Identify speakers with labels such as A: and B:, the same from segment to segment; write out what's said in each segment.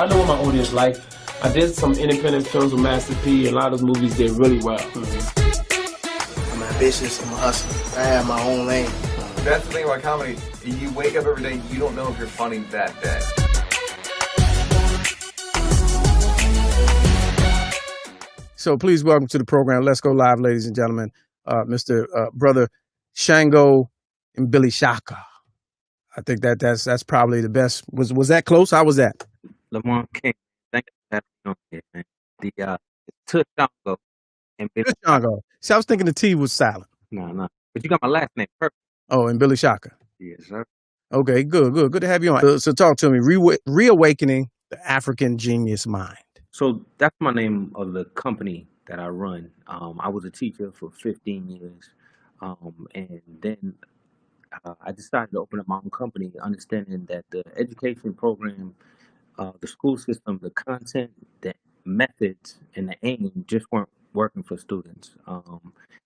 A: I know what my audience like. I did some independent films with Master P, and a lot of those movies did really well.
B: I'm ambitious, I'm a hustler. I have my own lane.
C: That's the thing about comedy. You wake up every day, you don't know if you're funny that day.
D: So please welcome to the program. Let's go live, ladies and gentlemen. Mr. Brother Shango and Billy Shaka. I think that's probably the best. Was that close? How was that?
E: Lamont King. Thank you for having me on here, man. The Shango and Billy
D: Shango. See, I was thinking the T was silent.
E: No. But you got my last name perfect.
D: Oh, and Billy Shaka.
E: Yes, sir.
D: Okay, good to have you on. So talk to me. Reawakening the African Genius Mind.
E: So that's my name of the company that I run. I was a teacher for 15 years. And then I decided to open up my own company, understanding that the education program, the school system, the content, the methods, and the aim just weren't working for students.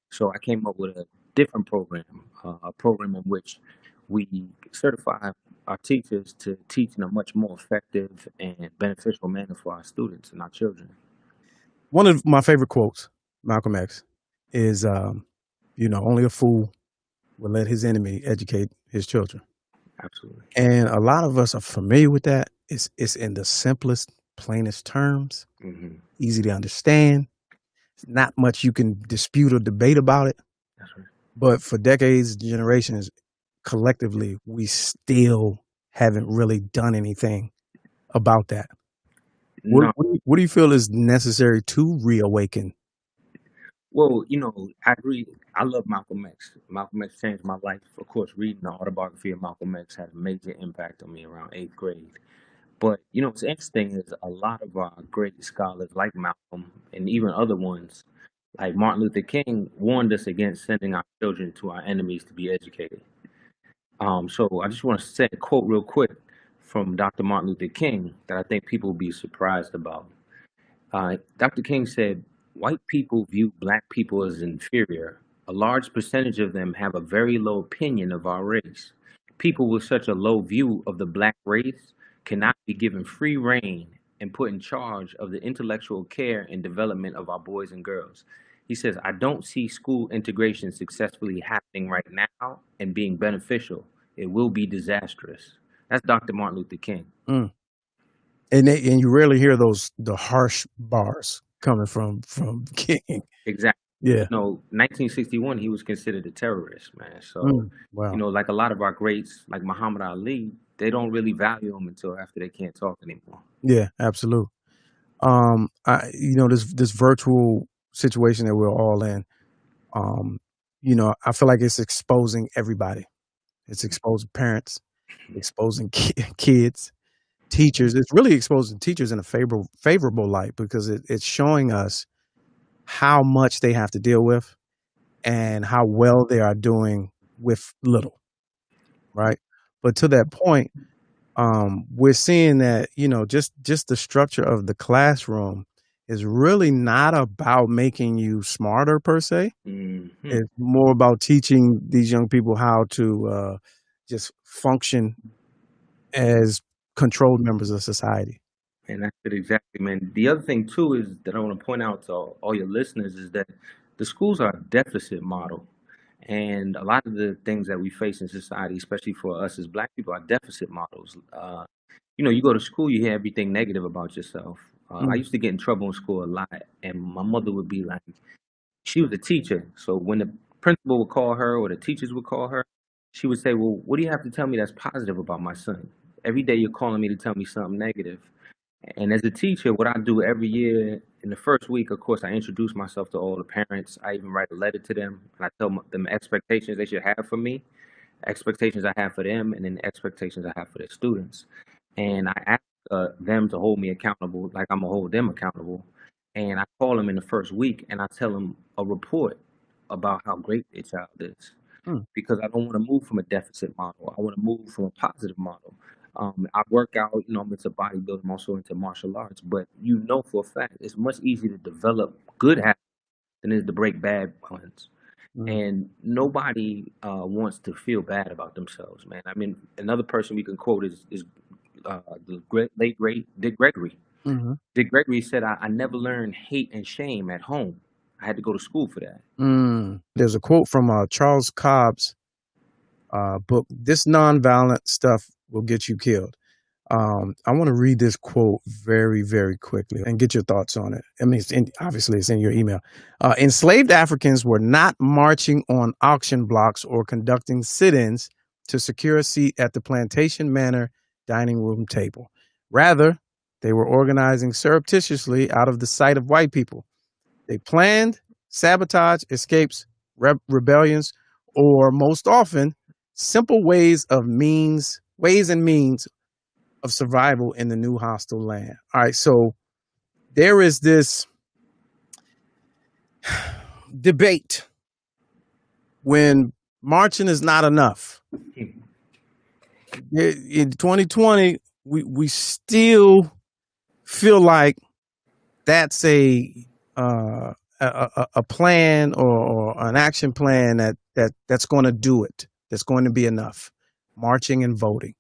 E: So I came up with a different program, a program in which we certify our teachers to teach in a much more effective and beneficial manner for our students and our children.
D: One of my favorite quotes, Malcolm X, is, only a fool will let his enemy educate his children.
E: Absolutely.
D: And a lot of us are familiar with that. It's in the simplest, plainest terms, easy to understand. Not much you can dispute or debate about it.
E: That's right.
D: But for decades, generations, collectively, we still haven't really done anything about that.
E: No.
D: What do you feel is necessary to reawaken?
E: Well, I agree. I love Malcolm X. Malcolm X changed my life. Of course, reading the autobiography of Malcolm X had a major impact on me around 8th grade. But, what's interesting is a lot of our great scholars like Malcolm and even other ones, like Martin Luther King, warned us against sending our children to our enemies to be educated. So I just want to say a quote real quick from Dr. Martin Luther King that I think people will be surprised about. Dr. King said, "White people view black people as inferior. A large percentage of them have a very low opinion of our race. People with such a low view of the black race cannot be given free rein and put in charge of the intellectual care and development of our boys and girls." He says, "I don't see school integration successfully happening right now and being beneficial. It will be disastrous." That's Dr. Martin Luther King.
D: And you rarely hear the harsh bars coming from King.
E: Exactly.
D: Yeah.
E: 1961, he was considered a terrorist, man. So,
D: Wow.
E: like a lot of our greats, like Muhammad Ali, they don't really value him until after they can't talk anymore.
D: Yeah, absolutely. This virtual situation that we're all in, I feel like it's exposing everybody. It's exposing parents, exposing kids, teachers. It's really exposing teachers in a favorable light because it's showing us how much they have to deal with and how well they are doing with little, right? But to that point, we're seeing that, just the structure of the classroom is really not about making you smarter per se. It's more about teaching these young people how to just function as controlled members of society.
E: And that's it exactly, man. The other thing too is that I want to point out to all your listeners is that the schools are a deficit model. And a lot of the things that we face in society, especially for us as black people, are deficit models. You go to school, you hear everything negative about yourself. I used to get in trouble in school a lot, and my mother would be like, she was a teacher. So when the principal would call her or the teachers would call her, she would say, "Well, what do you have to tell me that's positive about my son? Every day you're calling me to tell me something negative." And as a teacher, what I do every year in the first week, of course, I introduce myself to all the parents. I even write a letter to them, and I tell them expectations they should have for me, expectations I have for them, and then expectations I have for their students. And I ask them to hold me accountable like I'm going to hold them accountable. And I call them in the first week, and I tell them a report about how great their child is. Because I don't want to move from a deficit model. I want to move from a positive model. I work out, I'm into bodybuilding, I'm also into martial arts, but for a fact, it's much easier to develop good habits than it is to break bad ones. And nobody wants to feel bad about themselves, man. I mean, another person we can quote is late great Dick Gregory.
D: Hmm.
E: Dick Gregory said, I never learned hate and shame at home. I had to go to school for that.
D: There's a quote from Charles Cobb's book. This nonviolent stuff will get you killed. I want to read this quote very, very quickly and get your thoughts on it. I mean, obviously, it's in your email. Enslaved Africans were not marching on auction blocks or conducting sit-ins to secure a seat at the plantation manor dining room table. Rather, they were organizing surreptitiously out of the sight of white people. They planned sabotage, escapes, rebellions, or most often, simple ways and means of survival in the new hostile land. All right, so there is this debate when marching is not enough. In 2020, we still feel like that's a plan or an action plan that's going to do it. That's going to be enough. Marching and voting.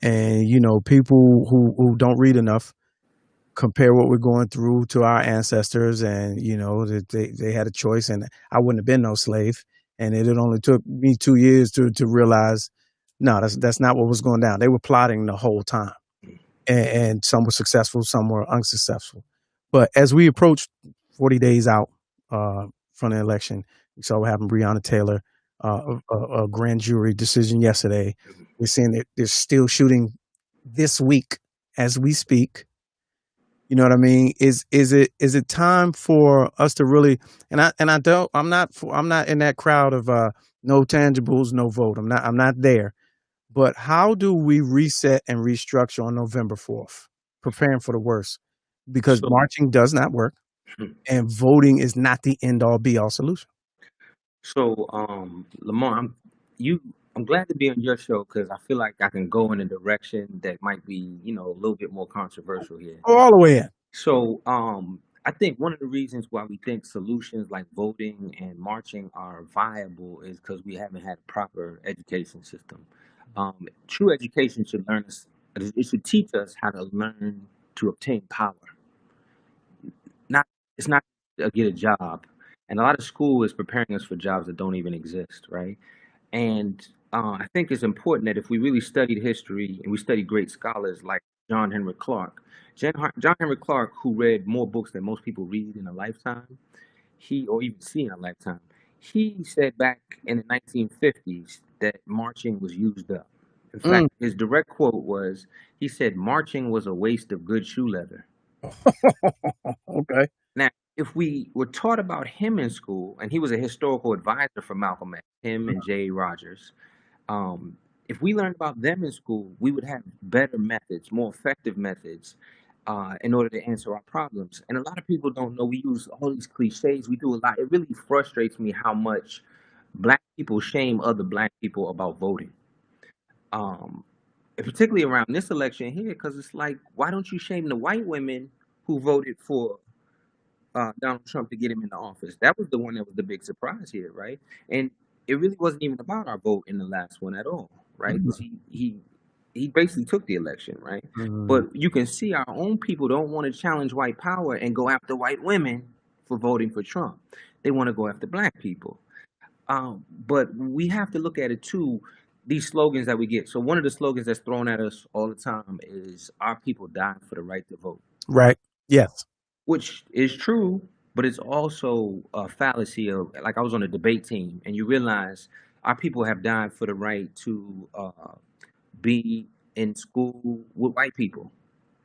D: And, people who don't read enough compare what we're going through to our ancestors, and, they had a choice, and I wouldn't have been no slave. And it only took me 2 years to realize, no, that's not what was going down. They were plotting the whole time. And some were successful, some were unsuccessful. But as we approach 40 days out from the election, we saw what happened to Breonna Taylor, a grand jury decision yesterday. We're seeing that they're still shooting this week as we speak. You know what I mean? Is it time for us to really? I'm not in that crowd of no tangibles, no vote. I'm not there. But how do we reset and restructure on November 4th, preparing for the worst? Because marching does not work, and voting is not the end all be all solution.
E: So, Lamar, I'm glad to be on your show because I feel like I can go in a direction that might be, a little bit more controversial here.
D: Go all the way in.
E: So, I think one of the reasons why we think solutions like voting and marching are viable is because we haven't had a proper education system. True education should learn us. It should teach us how to learn to obtain power. It's not to get a job, and a lot of school is preparing us for jobs that don't even exist, right? And I think it's important that if we really studied history and we study great scholars like John Henry Clark, John Henry Clark, who read more books than most people read in a lifetime, or even see in a lifetime, he said back in the 1950s that marching was used up. In fact, his direct quote was, he said, marching was a waste of good shoe leather.
D: Okay.
E: Now, if we were taught about him in school, and he was a historical advisor for Malcolm X, him and J. Rogers, if we learned about them in school, we would have better methods, more effective methods in order to answer our problems. And a lot of people don't know we use all these cliches. We do a lot. It really frustrates me how much Black people shame other Black people about voting. And particularly around this election here, because it's like, why don't you shame the white women who voted for Donald Trump to get him into office? That was the one that was the big surprise here, right? And it really wasn't even about our vote in the last one at all, right? 'Cause he basically took the election, right? But you can see our own people don't want to challenge white power and go after white women for voting for Trump. They want to go after Black people. But we have to look at it too, these slogans that we get. So one of the slogans that's thrown at us all the time is our people died for the right to vote.
D: Right. Yes.
E: Which is true, but it's also a fallacy of, like, I was on a debate team, and you realize our people have died for the right to be in school with white people,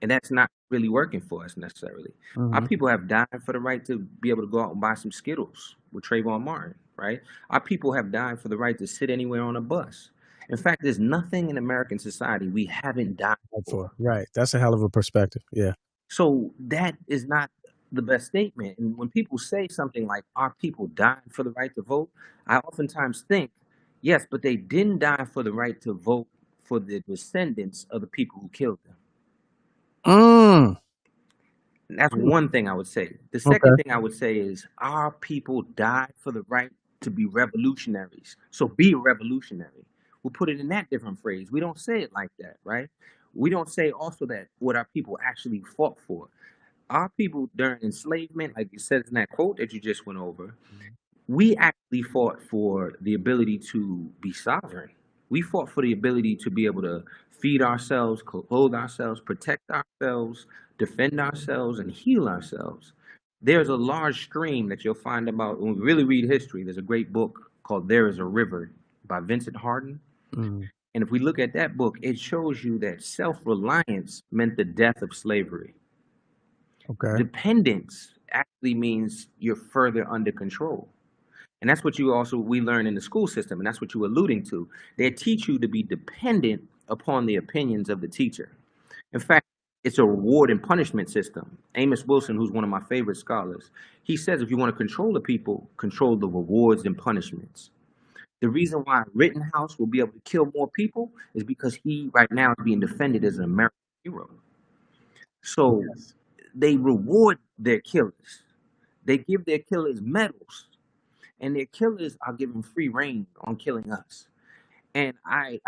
E: and that's not really working for us necessarily. Our people have died for the right to be able to go out and buy some Skittles with Trayvon Martin, right? Our people have died for the right to sit anywhere on a bus. In fact, there's nothing in American society we haven't died for.
D: Right. That's a hell of a perspective. Yeah.
E: So that is not the best statement. And when people say something like our people died for the right to vote, I oftentimes think, yes, but they didn't die for the right to vote for the descendants of the people who killed them. And that's one thing I would say. The second thing I would say is our people died for the right to be revolutionaries. So be a revolutionary. We'll put it in that different phrase. We don't say it like that, right? we don't say also that what our people actually fought for. Our people during enslavement, like you said in that quote that you just went over, we actually fought for the ability to be sovereign. We fought for the ability to be able to feed ourselves, clothe ourselves, protect ourselves, defend ourselves, and heal ourselves. There's a large stream that you'll find about when we really read history. There's a great book called There Is a River by Vincent Hardin.
D: Mm,
E: And if we look at that book, it shows you that self-reliance meant the death of slavery.
D: okay.
E: Dependence actually means you're further under control. And that's what we learn in the school system, and that's what you're alluding to. They teach you to be dependent upon the opinions of the teacher. In fact, it's a reward and punishment system. Amos Wilson, who's one of my favorite scholars, he says if you want to control the people, control the rewards and punishments. The reason why Rittenhouse will be able to kill more people is because he right now is being defended as an American hero. So
D: Yes.
E: they reward their killers. They give their killers medals, and their killers are given free reign on killing us. And I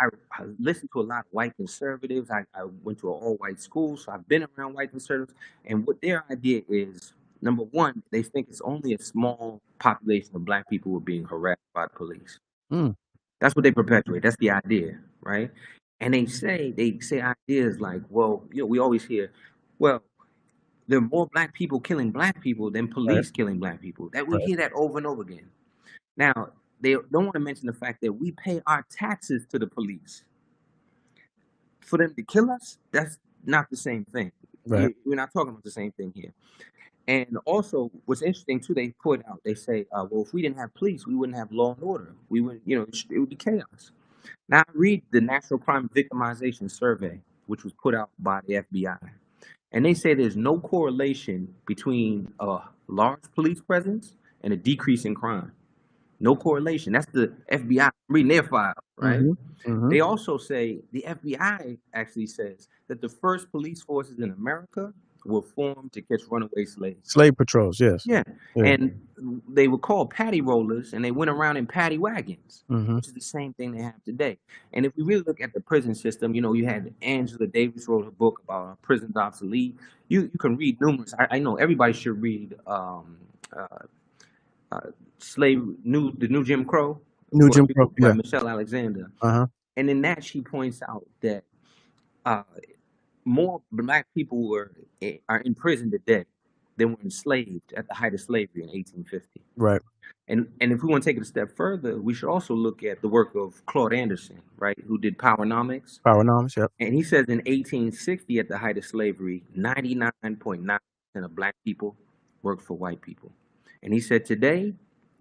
E: listen to a lot of white conservatives. I went to an all-white school, so I've been around white conservatives. And what their idea is, number one, they think it's only a small population of black people who are being harassed by the police.
D: Mm,
E: That's what they perpetuate. That's the idea, right? And they say ideas like, well, we always hear, well, there are more black people killing black people than
D: right.
E: police killing black people. That we
D: Right.
E: hear that over and over again. Now, they don't want to mention the fact that we pay our taxes to the police. For them to kill us, that's not the same thing.
D: Right.
E: We're not talking about the same thing here. And also, what's interesting too, they point out, they say, well, if we didn't have police, we wouldn't have law and order. We would, it would be chaos. Now, I read the National Crime Victimization Survey, which was put out by the FBI, and they say there's no correlation between a large police presence and a decrease in crime. No correlation. That's the FBI reading their file, right?
D: Mm-hmm. Mm-hmm.
E: They also say the FBI actually says that the first police forces in America were formed to catch runaway slaves.
D: Slave patrols, yes.
E: Yeah.
D: Yeah.
E: And they were called paddy rollers, and they went around in paddy wagons,
D: Mm-hmm.
E: which is the same thing they have today. And if we really look at the prison system, you had Angela Davis wrote a book about prisons obsolete. You can read numerous. I know everybody should read the new Jim Crow,
D: New Jim Crow,
E: by
D: yeah.
E: Michelle Alexander.
D: Uh-huh.
E: And in that, she points out that more black people are in prison today than were enslaved at the height of slavery in 1850.
D: Right.
E: And if we want to take it a step further, we should also look at the work of Claude Anderson, right, who did Powernomics.
D: Powernomics, yep.
E: And he says in 1860, at the height of slavery, 99.9% of black people worked for white people. And he said today,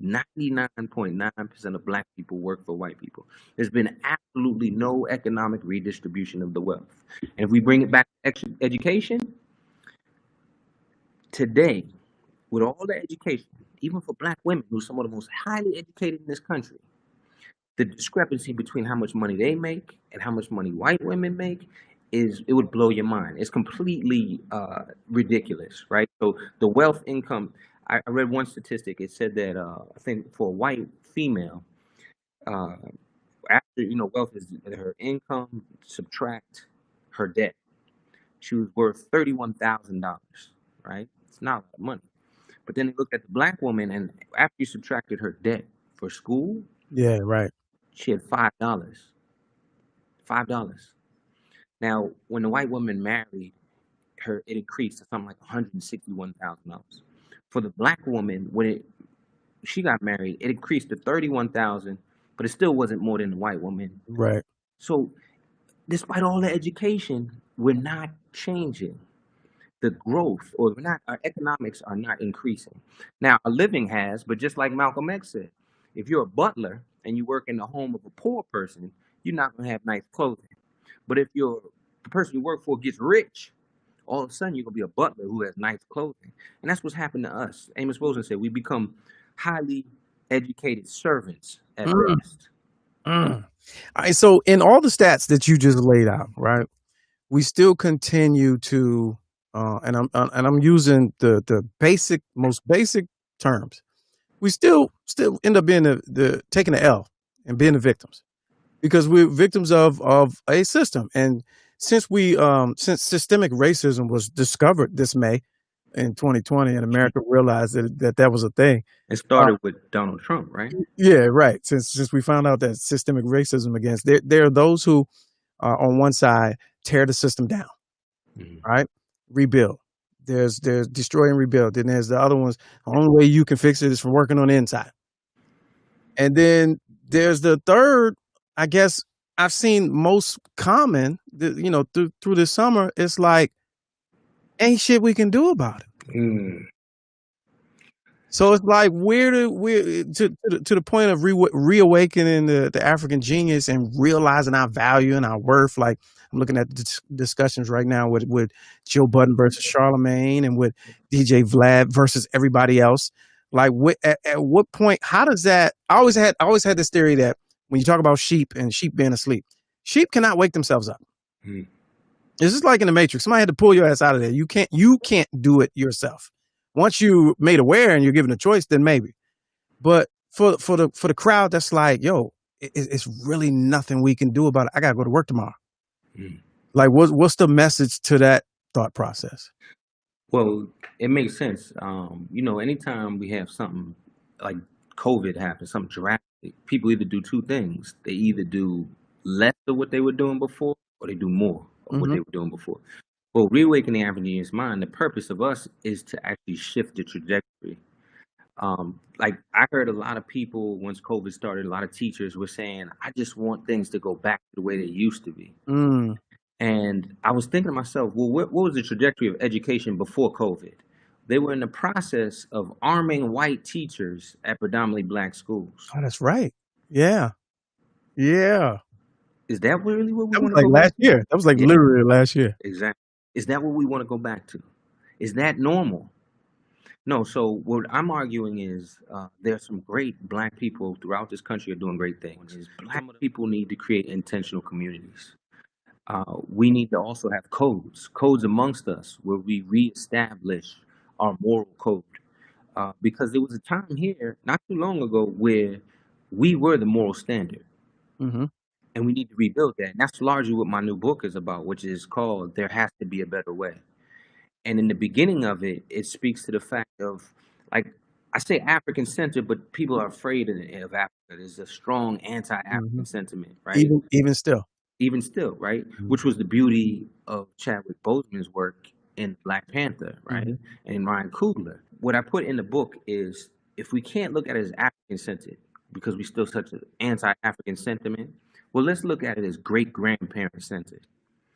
E: 99.9% of black people work for white people. There's been absolutely no economic redistribution of the wealth. And if we bring it back to education, today, with all the education, even for black women, who are some of the most highly educated in this country, the discrepancy between how much money they make and how much money white women make it would blow your mind. It's completely ridiculous, right? So the wealth income, I read one statistic. It said that I think for a white female, after wealth is her income subtract her debt, she was worth $31,000, right? It's not a lot of money. But then they looked at the black woman, and after you subtracted her debt for school,
D: Yeah, right.
E: she had $5. $5. Now, when the white woman married her, it increased to something like $161,000. For the black woman, when she got married, it increased to $31,000, but it still wasn't more than the white woman.
D: Right.
E: So, despite all the education, we're not changing. The growth, or our economics are not increasing. Now, a living has, but just like Malcolm X said, if you're a butler and you work in the home of a poor person, you're not going to have nice clothing. But if the person you work for gets rich, all of a sudden you're going to be a butler who has nice clothing. And that's what's happened to us. Amos Wilson said we become highly educated servants at
D: Mm,
E: best.
D: mm. All right, so in all the stats that you just laid out, right, we still continue to, and I'm using the most basic terms. We still end up being the taking the L and being the victims, because we're victims of a system. And since systemic racism was discovered this May in 2020, and America realized that was a thing.
E: It started with Donald Trump, right?
D: Yeah, right. Since we found out that systemic racism against there are those who on one side tear the system down, right? Rebuild. There's destroy and rebuild. Then there's the other ones. The only way you can fix it is from working on the inside. And then there's the third, I guess I've seen most common, through this summer. It's like, ain't shit we can do about it. So it's like to the point of reawakening the African genius and realizing our value and our worth. Like I'm looking at the discussions right now with Joe Budden versus Charlemagne and with DJ Vlad versus everybody else. Like at what point? How does that? I always had this theory that when you talk about sheep and sheep being asleep, sheep cannot wake themselves up. It's just like in the Matrix. Somebody had to pull your ass out of there. You can't do it yourself. Once you made aware and you're given a choice, then maybe. But for the crowd, that's like, yo, it's really nothing we can do about it. I gotta go to work tomorrow. Like, what's the message to that thought process?
E: Well, it makes sense. Anytime we have something like COVID happen, something drastic, people either do two things. They either do less of what they were doing before, or they do more of what they were doing before. Well, reawakening the African genius mind, the purpose of us is to actually shift the trajectory. Like I heard a lot of people once COVID started, a lot of teachers were saying, I just want things to go back to the way they used to be. And I was thinking to myself, well, what was the trajectory of education before COVID? They were in the process of arming white teachers at predominantly black schools.
D: Oh, that's right. Yeah. Yeah.
E: Is that really what we
D: That was
E: want to
D: like
E: go
D: last
E: back to?
D: year. That was like literally last year.
E: Exactly. Is that what we want to go back to? Is that normal? No. So what I'm arguing is there's some great black people throughout this country are doing great things. Black people need to create intentional communities. We need to also have codes amongst us where we reestablish our moral code. Because there was a time here not too long ago where we were the moral standard. And we need to rebuild that. And that's largely what my new book is about, which is called There Has to Be a Better Way. And in the beginning of it, it speaks to the fact of, like, I say African centered, but people are afraid of Africa. There's a strong anti-African sentiment, right? Even still, right? Which was the beauty of Chadwick Boseman's work in Black Panther, right? And Ryan Coogler. What I put in the book is, if we can't look at it as African centered because we still such an anti-African sentiment, well, let's look at it as great-grandparent centered.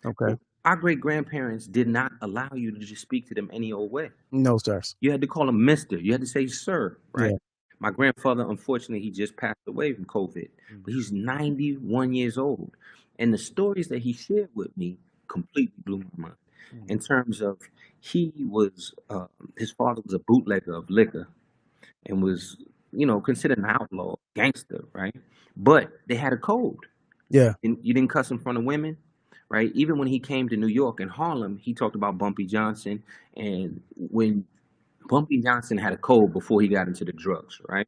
D: Okay.
E: Our great-grandparents did not allow you to just speak to them any old way.
D: No, sirs.
E: You had to call them mister. You had to say sir, right?
D: Yeah.
E: My grandfather, unfortunately, he just passed away from COVID. But he's 91 years old. And the stories that he shared with me completely blew my mind. In terms of, his father was a bootlegger of liquor and was, considered an outlaw, gangster, right? But they had a code.
D: Yeah.
E: And you didn't cuss in front of women, right? Even when he came to New York and Harlem, he talked about Bumpy Johnson. And when Bumpy Johnson had a code before he got into the drugs, right?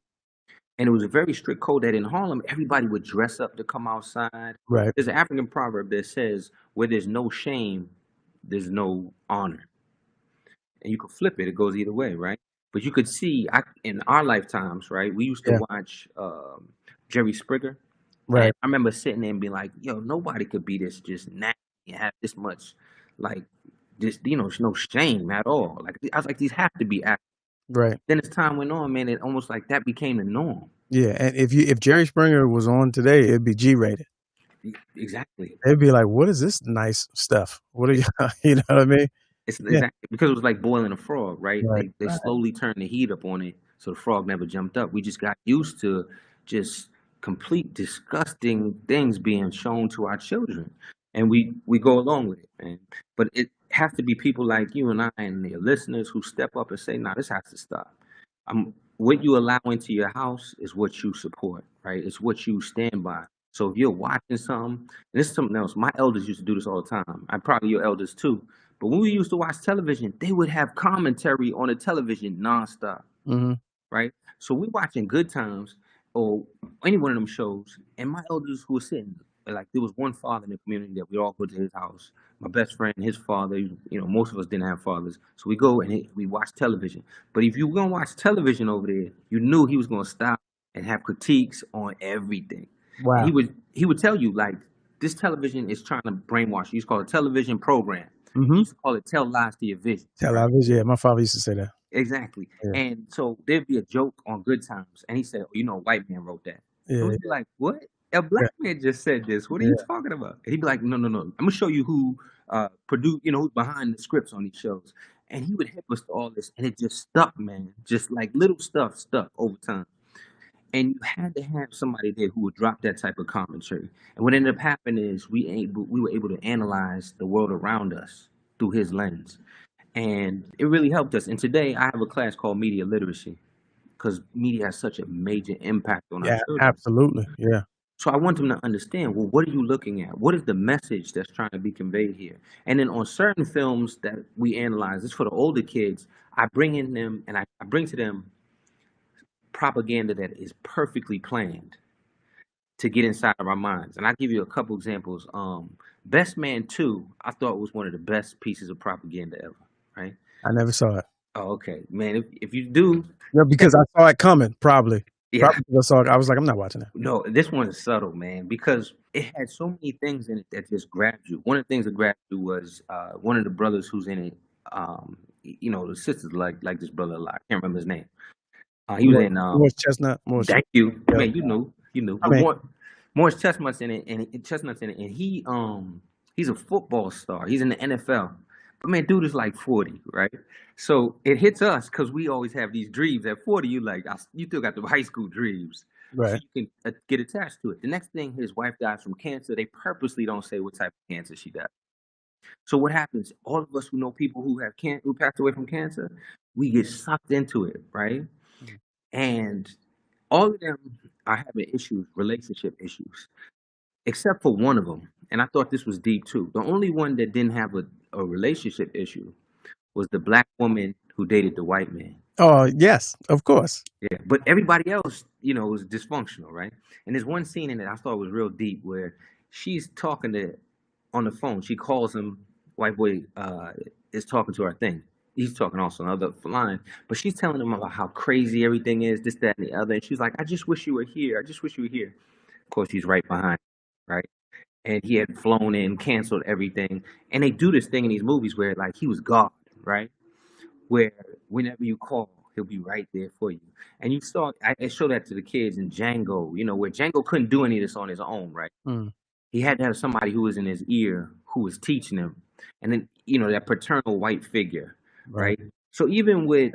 E: And it was a very strict code that in Harlem, everybody would dress up to come outside.
D: Right.
E: There's an African proverb that says, where there's no shame, there's no honor. And you could flip it. It goes either way, right? But you could see in our lifetimes, right? We used to watch Jerry Springer.
D: Right.
E: And I remember sitting there and being like, yo, nobody could be this just nasty and have this much, like, just, no shame at all. Like, I was like, these have to be actors.
D: Right.
E: Then as time went on, man, it almost like that became the norm.
D: Yeah. And if Jerry Springer was on today, it'd be G-rated.
E: Exactly.
D: They'd be like, what is this nice stuff? What are you, you know what I mean?
E: Exactly, because it was like boiling a frog, right? They slowly turned the heat up on it, so the frog never jumped up. We just got used to just complete disgusting things being shown to our children, and we go along with it, man. But it has to be people like you and I and your listeners who step up and say, "Nah, this has to stop." What you allow into your house is what you support, right? It's what you stand by. So if you're watching something, and this is something else. My elders used to do this all the time. I'm probably your elders too. But when we used to watch television, they would have commentary on the television nonstop, right? So we're watching Good Times or any one of them shows, and my elders who were sitting like there was one father in the community that we all go to his house. My best friend, his father, most of us didn't have fathers, so we go and we watch television. But if you were gonna watch television over there, you knew he was gonna stop and have critiques on everything. And
D: Wow.
E: he would tell you like this television is trying to brainwash you. He used to call it a television program. He
D: Mm-hmm.
E: used to call it tell lies to your vision,
D: Tell
E: right?
D: others. Yeah, my father used to say that.
E: Exactly.
D: Yeah.
E: And so there'd be a joke on Good Times, and he said, "Oh, a white man wrote that." And
D: Yeah.
E: we'd be like, "What? A
D: Yeah.
E: black man just said this. What are you
D: Yeah.
E: talking about?" And he'd be like, "No, no, no. I'm gonna show you who produce, who's behind the scripts on these shows." And he would hip us to all this, and it just stuck, man. Just like little stuff stuck over time. And you had to have somebody there who would drop that type of commentary. And what ended up happening is we were able to analyze the world around us through his lens, and it really helped us. And today I have a class called media literacy because media has such a major impact on our
D: Yeah.
E: children.
D: Absolutely. Yeah.
E: So I want them to understand, well, what are you looking at? What is the message that's trying to be conveyed here? And then on certain films that we analyze, this for the older kids, I bring in them and I bring to them propaganda that is perfectly planned to get inside of our minds. And I'll give you a couple examples. Best Man 2, I thought was one of the best pieces of propaganda ever, right?
D: I never saw it.
E: Oh, okay. Man, if you do,
D: Yeah,
E: check
D: because I saw it coming. Probably.
E: yeah.
D: Probably because I saw it. I was like, I'm not watching that.
E: No, this one is subtle, man, because it had so many things in it that just grabbed you. One of the things that grabbed you was one of the brothers who's in it. The sisters like this brother a lot. I can't remember his name. He was in.
D: Morris Chestnut. Morris.
E: Thank you,
D: Yeah.
E: man. You knew.
D: I
E: But
D: mean,
E: Morris Chestnut's in it, and he's a football star. He's in the NFL. But man, dude is like 40, right? So it hits us because we always have these dreams. At 40, you still got the high school dreams. So
D: right.
E: you can get attached to it. The next thing, his wife dies from cancer. They purposely don't say what type of cancer she died. So what happens? All of us who know people who passed away from cancer, we get sucked into it, right?
D: Mhm.
E: And all of them are having issues, relationship issues, except for one of them. And I thought this was deep too. The only one that didn't have a relationship issue was the black woman who dated the white man.
D: Oh, yes, of course.
E: Yeah, but everybody else, was dysfunctional, right? And there's one scene in it I thought was real deep where she's talking on the phone. She calls him, white boy is talking to her thing. He's talking also on the other line, but she's telling him about how crazy everything is, this, that, and the other. And she's like, I just wish you were here. I just wish you were here. Of course, he's right behind, right? And he had flown in, canceled everything. And they do this thing in these movies where like he was God, right? Where whenever you call, he'll be right there for you. And I show that to the kids in Django, where Django couldn't do any of this on his own, right?
D: Mm,
E: He had to have somebody who was in his ear who was teaching him. And then, that paternal white figure,
D: right.
E: right? So even with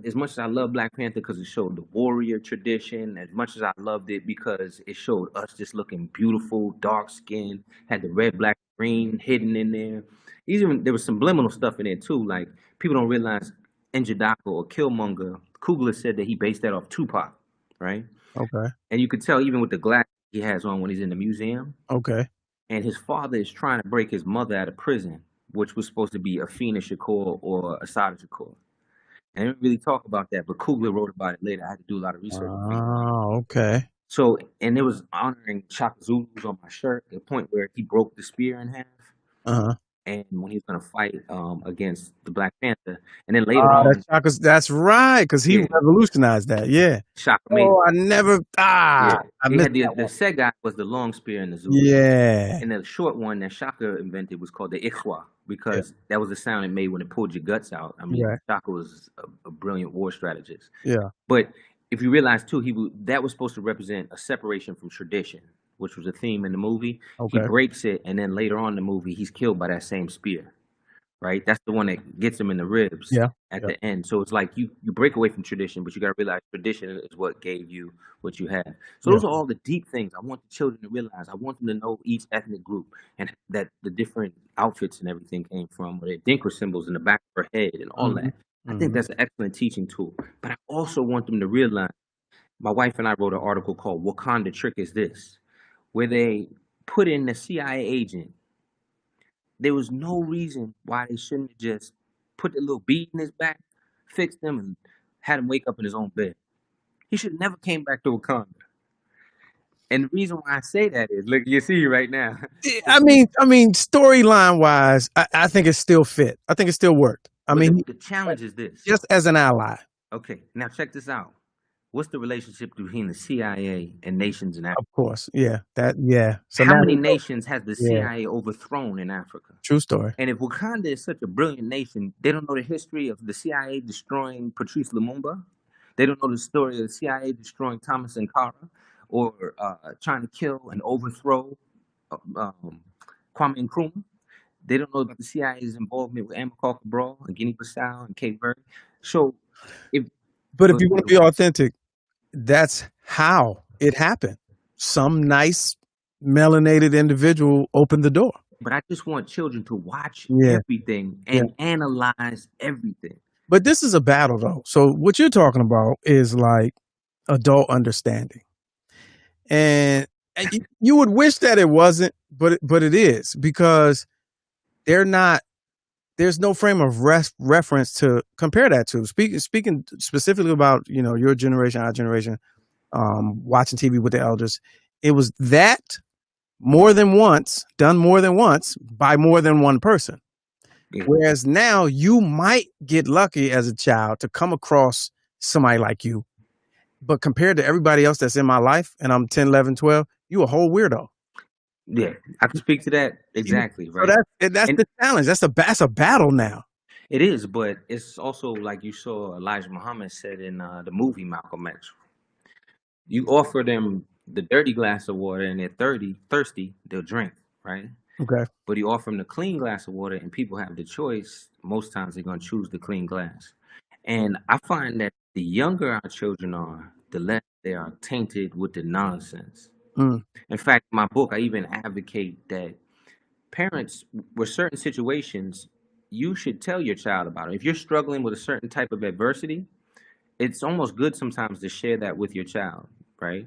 E: as much as I love Black Panther because it showed the warrior tradition, as much as I loved it because it showed us just looking beautiful, dark skin, had the red, black, green hidden in there. Even there was subliminal stuff in there too. Like people don't realize Njadaka or Killmonger, Coogler said that he based that off Tupac, right?
D: Okay.
E: And you could tell even with the glasses he has on when he's in the museum.
D: Okay.
E: And his father is trying to break his mother out of prison, which was supposed to be Afina Shakur or Asada Shakur. And I didn't really talk about that, but Coogler wrote about it later. I had to do a lot of research.
D: Oh, okay.
E: So, and it was honoring Shaka Zulu's on my shirt, the point where he broke the spear in half.
D: Uh-huh.
E: And when he was going to fight against the Black Panther. And then later on.
D: That's right, because he revolutionized that. Yeah.
E: Shaka made
D: Oh, I never. I missed that
E: the set guy was the long spear in the Zulu.
D: Yeah.
E: And the short one that Shaka invented was called the Ikhwa because that was the sound it made when it pulled your guts out. I mean, Shaka was a brilliant war strategist.
D: Yeah.
E: But if you realize too, that was supposed to represent a separation from tradition, which was a theme in the movie.
D: Okay.
E: He breaks it, and then later on in the movie, he's killed by that same spear. Right, that's the one that gets him in the ribs at the end. So it's like you break away from tradition, but you got to realize tradition is what gave you what you have. So those are all the deep things I want the children to realize. I want them to know each ethnic group and that the different outfits and everything came from, or their Dinka symbols in the back of her head and all that. I think that's an excellent teaching tool. But I also want them to realize. My wife and I wrote an article called "Wakanda Trick Is This," where they put in the CIA agent. There was no reason why they shouldn't have just put the little bead in his back, fixed him, and had him wake up in his own bed. He should have never came back to Wakanda. And the reason why I say that is, look, you see right now.
D: I mean, storyline wise, I think it still fit. I think it still worked. I
E: But
D: mean,
E: the challenge is this.
D: just as an ally.
E: Okay, now check this out. What's the relationship between the CIA and nations in Africa?
D: Of course, yeah, So
E: How
D: now
E: many
D: we know.
E: nations has the
D: Yeah,
E: CIA overthrown in Africa?
D: true story.
E: And if Wakanda is such a brilliant nation, they don't know the history of the CIA destroying Patrice Lumumba. They don't know the story of the CIA destroying Thomas Sankara, or trying to kill and overthrow uh, um, Kwame Nkrumah. They don't know about the CIA's involvement with Amilcar Cabral and Guinea-Bissau and Cape Verde. So, if
D: But if
E: but,
D: you want to be authentic, that's how it happened. Some nice melanated individual opened the door.
E: but I just want children to watch
D: Yeah,
E: everything
D: yeah.
E: and analyze everything.
D: But this is a battle, though. So what you're talking about is like adult understanding, and you would wish that it wasn't, but it is, because they're not. There's no frame of reference to compare that to. Speaking specifically about your generation, our generation, watching TV with the elders, it was that done more than once by more than one person.
E: Yeah.
D: Whereas now you might get lucky as a child to come across somebody like you, but compared to everybody else that's in my life, and I'm 10, 11, 12, you a whole weirdo.
E: Yeah, I can speak to that exactly,
D: So
E: right?
D: that's
E: And
D: the challenge. That's a battle now.
E: it is, but it's also like you saw Elijah Muhammad said in the movie Malcolm X. You offer them the dirty glass of water and they're thirsty, they'll drink, right?
D: Okay.
E: But you offer them the clean glass of water and people have the choice. Most times they're going to choose the clean glass. And I find that the younger our children are, the less they are tainted with the nonsense.
D: Mm.
E: In fact, in my book, I even advocate that parents, with certain situations, you should tell your child about it. If you're struggling with a certain type of adversity, it's almost good sometimes to share that with your child, right?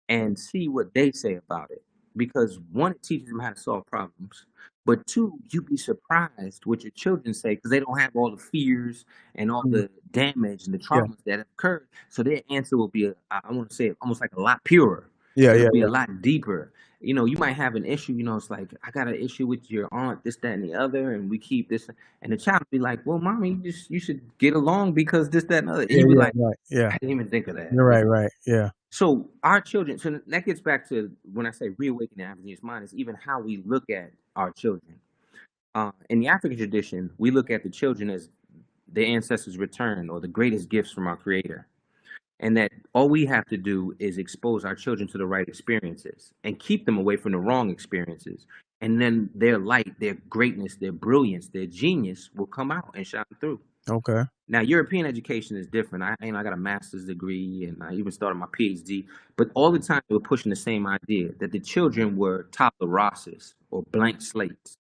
E: And see what they say about it. Because one, it teaches them how to solve problems. But two, you'd be surprised what your children say because they don't have all the fears and all
D: Mm.
E: the damage and the
D: Yeah.
E: traumas that have occurred. So their answer will be, I want to say, almost like a lot purer.
D: Yeah.
E: It'll
D: Yeah.
E: be
D: Yeah.
E: a lot deeper. You might have an issue, it's like, I got an issue with your aunt, this, that, and the other, and we keep this. And the child will be like, well, mommy, you should get along because this, that, and other. And
D: Yeah.
E: you be
D: Yeah.
E: like,
D: Right. Yeah.
E: I didn't even think of that.
D: You're right. Right. Yeah.
E: So our children, so that gets back to when I say reawakening the African mind, is even how we look at our children. In the African tradition, we look at the children as their ancestors' return or the greatest gifts from our Creator. And that all we have to do is expose our children to the right experiences and keep them away from the wrong experiences. And then their light, their greatness, their brilliance, their genius will come out and shine through.
D: Okay.
E: Now, European education is different. I got a master's degree and I even started my PhD. But all the time, they were pushing the same idea that the children were tabula rasas or blank slates,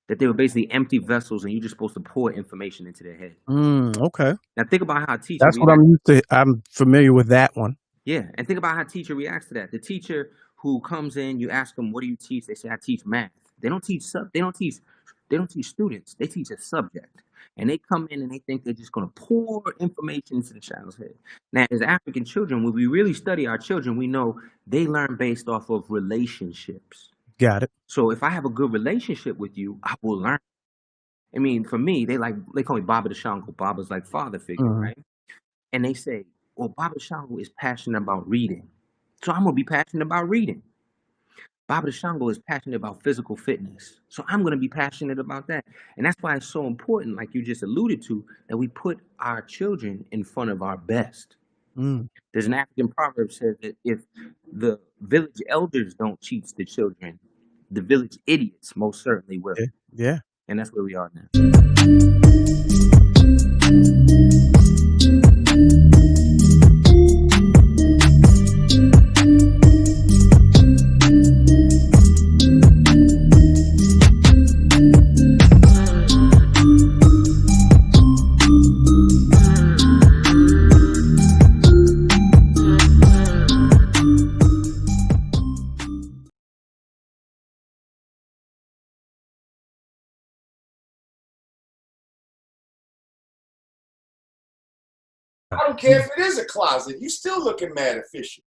E: that they were basically empty vessels and you're just supposed to pour information into their head.
D: Okay.
E: Now, think about how a teacher
D: That's what
E: reacts.
D: I'm used to. I'm familiar with that one.
E: Yeah, and think about how a teacher reacts to that. The teacher who comes in, you ask them, "What do you teach?" They say, "I teach math." They don't teach they don't teach students. They teach a subject. And they come in and they think they're just going to pour information into the child's head. Now, as African children, when we really study our children, we know they learn based off of relationships.
D: Got it.
E: So if I have a good relationship with you, I will learn. I mean, for me, they call me Baba the Shango. Baba's like father figure,
D: Mhm.
E: right? And they say, well, Baba Shango is passionate about reading. So I'm going to be passionate about reading. Baba the Shango is passionate about physical fitness. So I'm going to be passionate about that. And that's why it's so important, like you just alluded to, that we put our children in front of our best.
D: Mm.
E: There's an African proverb that says that if the village elders don't teach the children, the village idiots most certainly will.
D: Yeah.
E: And that's where we are now.
B: I don't care if it is a closet. You still looking mad official.